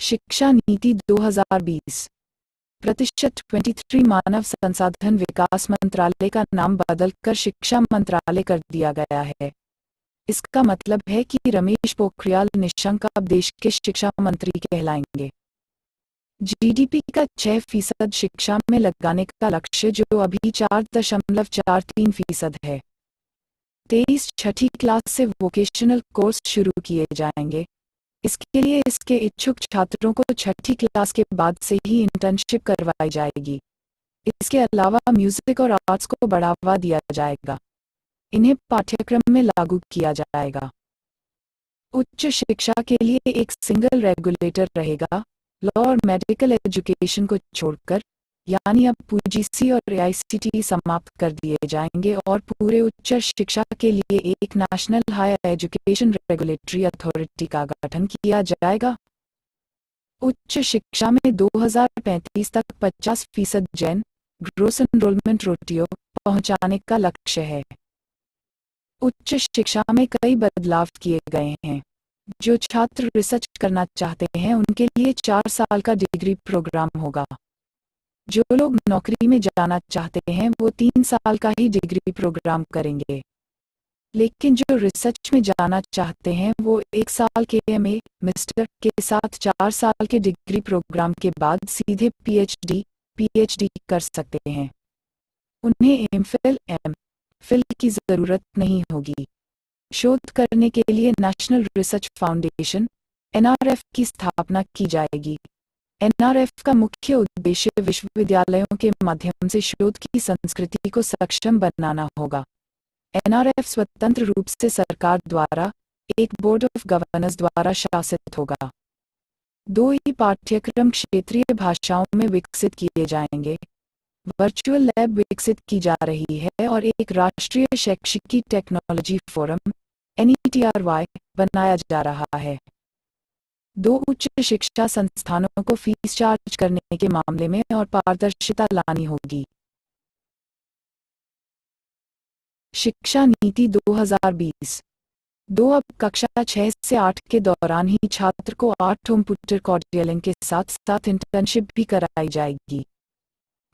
शिक्षा नीति 2020 प्रतिशत 23 मानव संसाधन विकास मंत्रालय का नाम बदलकर शिक्षा मंत्रालय कर दिया गया है। इसका मतलब है कि रमेश पोखरियाल निशंक अब देश के शिक्षा मंत्री कहलाएंगे। जीडीपी का 6% शिक्षा में लगाने का लक्ष्य जो अभी 4.43% है। 23 छठी क्लास से वोकेशनल कोर्स शुरू किए जाएंगे। इसके लिए इसके इच्छुक छात्रों को छठी क्लास के बाद से ही इंटर्नशिप करवाई जाएगी। इसके अलावा म्यूजिक और आर्ट्स को बढ़ावा दिया जाएगा। इन्हें पाठ्यक्रम में लागू किया जाएगा। उच्च शिक्षा के लिए एक सिंगल रेगुलेटर रहेगा। लॉ और मेडिकल एजुकेशन को छोड़कर, यानी अब यूजीसी और एआईसीटीई समाप्त कर दिए जाएंगे और पूरे उच्च शिक्षा के लिए एक national higher education regulatory authority का गठन किया जाएगा। उच्च शिक्षा में 2035 तक 50% जैन ग्रोस एनरोलमेंट रेशियो पहुंचाने का लक्ष्य है। उच्च शिक्षा में कई बदलाव किए गए हैं। जो छात्र रिसर्च करना चाहते हैं उनके लिए 4 साल का डिग्री प्रोग्राम होगा। जो लोग नौकरी में जाना चाहते हैं वो 3 साल का ही डिग्री प्रोग्राम करेंगे। लेकिन जो रिसर्च में जाना चाहते हैं वो 1 साल के एमए मास्टर के साथ 4 साल के डिग्री प्रोग्राम के बाद सीधे पीएचडी कर सकते हैं। उन्हें एमफिल की ज़रूरत नहीं होगी। शोध करने के लिए नेशनल रिसर्च फाउंडेशन (एनआरएफ) की स्थापना की जाएगी। एनआरएफ का मुख्य उद्देश्य विश्वविद्यालयों के माध्यम से शोध की संस्कृति को सक्षम बनाना होगा। एनआरएफ स्वतंत्र रूप से सरकार द्वारा एक बोर्ड ऑफ गवर्नर्स द्वारा शासित होगा। 2 ही पाठ्यक्रम क्षेत्रीय भाषाओं में विकसित किए जाएंगे। वर्चुअल लैब विकसित की जा रही है और एक राष्ट्रीय शैक्षिकी टेक्नोलॉजी फोरम (NETRY) बनाया जा रहा है। 2 उच्च शिक्षा संस्थानों को फीस चार्ज करने के मामले में और पारदर्शिता लानी होगी। शिक्षा नीति 2020 अब कक्षा 6 से 8 के दौरान ही छात्र को 8 होम ट्यूटर कॉर्डियलिंग के साथ साथ इंटर्नशिप भी कराई जाएगी।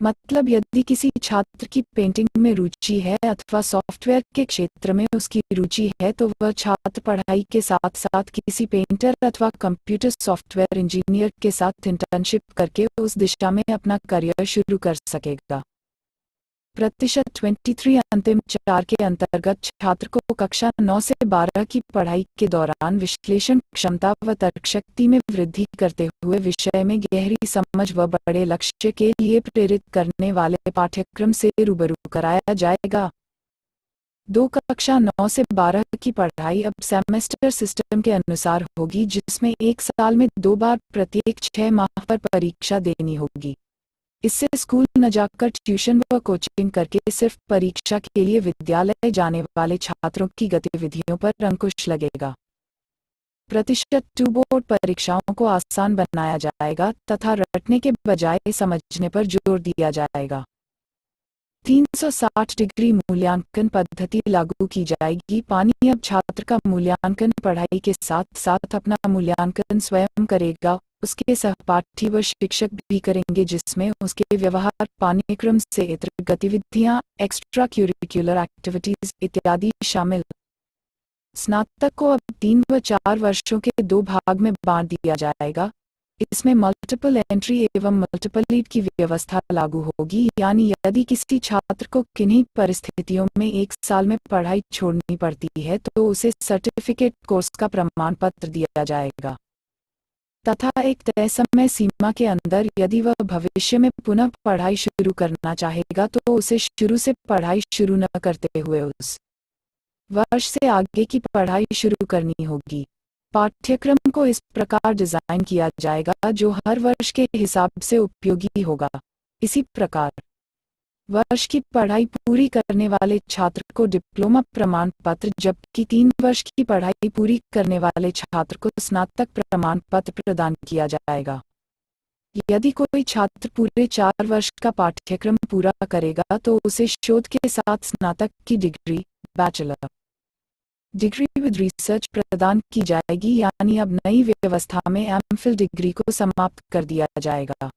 मतलब यदि किसी छात्र की पेंटिंग में रुचि है अथवा सॉफ्टवेयर के क्षेत्र में उसकी रुचि है तो वह छात्र पढ़ाई के साथ साथ किसी पेंटर अथवा कंप्यूटर सॉफ्टवेयर इंजीनियर के साथ इंटर्नशिप करके उस दिशा में अपना करियर शुरू कर सकेगा। प्रतिशत 23 अंतिम 4 के अंतर्गत छात्र को कक्षा 9 से 12 की पढ़ाई के दौरान विश्लेषण क्षमता व तर्कशक्ति में वृद्धि करते हुए विषय में गहरी समझ व बड़े लक्ष्य के लिए प्रेरित करने वाले पाठ्यक्रम से रूबरू कराया जाएगा। 2 कक्षा 9 से 12 की पढ़ाई अब सेमेस्टर सिस्टम के अनुसार होगी जिसमें 1 साल में 2 बार प्रत्येक 6 माह पर परीक्षा देनी होगी। इससे स्कूल न जाकर ट्यूशन व कोचिंग करके सिर्फ परीक्षा के लिए विद्यालय जाने वाले छात्रों की गतिविधियों पर अंकुश लगेगा। प्रतिशत 2 बोर्ड परीक्षाओं को आसान बनाया जाएगा तथा रटने के बजाय समझने पर जोर दिया जाएगा। 360 डिग्री मूल्यांकन पद्धति लागू की जाएगी। पानी अब छात्र का मूल्यांकन पढ़ाई के साथ साथ अपना मूल्यांकन स्वयं करेगा। उसके सहपाठी व शिक्षक भी करेंगे जिसमें उसके व्यवहार, पाठ्यक्रम से इतर गतिविधियां, एक्स्ट्रा करिकुलर एक्टिविटीज इत्यादि शामिल। स्नातक को अब 3 व 4 वर्षों के 2 भाग में बांट दिया जाएगा। इसमें मल्टीपल एंट्री एवं मल्टीपल लीड की व्यवस्था लागू होगी, यानी यदि किसी छात्र को किन्हीं परिस्थितियों में 1 साल में पढ़ाई छोड़नी पड़ती है तो उसे सर्टिफिकेट कोर्स का प्रमाण पत्र दिया जाएगा तथा एक तय समय सीमा के अंदर यदि वह भविष्य में पुनः पढ़ाई शुरू करना चाहेगा तो उसे शुरू से पढ़ाई शुरू न करते हुए उस वर्ष से आगे की पढ़ाई शुरू करनी होगी। पाठ्यक्रम को इस प्रकार डिजाइन किया जाएगा जो हर वर्ष के हिसाब से उपयोगी होगा। इसी प्रकार वर्ष की पढ़ाई पूरी करने वाले छात्र को डिप्लोमा प्रमाण पत्र, जबकि 3 वर्ष की पढ़ाई पूरी करने वाले छात्र को स्नातक प्रमाण पत्र प्रदान किया जाएगा। यदि कोई छात्र पूरे 4 वर्ष का पाठ्यक्रम पूरा करेगा तो उसे शोध के साथ स्नातक की degree bachelor degree with research प्रदान की जाएगी, यानी अब नई व्यवस्था में एमफिल डिग्री को समाप्त कर दिया जाएगा।